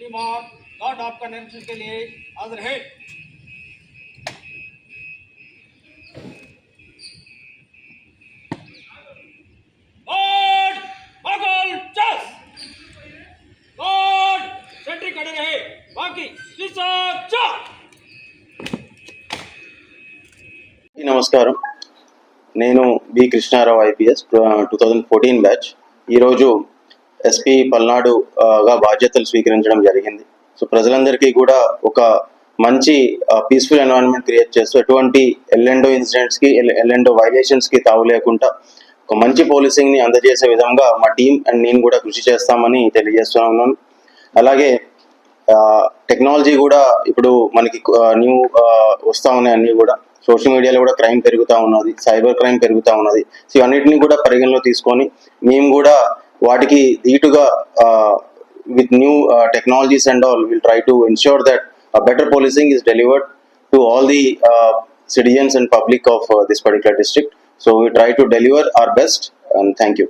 Kumar God आपका निरीक्षण के लिए हाजिर है। सेंट्री खड़े रहे बाकी నమస్కారం. నేను బి కృష్ణారావు ఐపీఎస్ 2014 బ్యాచ్. ఈరోజు ఎస్పీ పల్నాడుగా బాధ్యతలు స్వీకరించడం జరిగింది. సో ప్రజలందరికీ కూడా ఒక మంచి పీస్ఫుల్ ఎన్వైరన్మెంట్ క్రియేట్ చేస్తూ ఎటువంటి ఎల్ఎండో ఇన్సిడెంట్స్కి ఎల్ఎండో వైలేషన్స్కి తావు లేకుండా ఒక మంచి పోలీసింగ్ని అందజేసే విధంగా మా టీం అండ్ నేను కూడా కృషి చేస్తామని తెలియజేస్తున్నాను. అలాగే టెక్నాలజీ కూడా ఇప్పుడు మనకి న్యూ వస్తూ ఉన్నాయి. అన్నీ కూడా సోషల్ మీడియాలో కూడా క్రైమ్ పెరుగుతూ ఉన్నది, సైబర్ క్రైమ్ పెరుగుతూ ఉన్నది. సో ఇవన్నిటిని కూడా పరిగణలో తీసుకొని మేము కూడా వాటికి ధీటుగా with new technologies and all, we'll try to ensure that a better policing is delivered to all the citizens and public of this particular district. So we try to deliver our best, and thank you.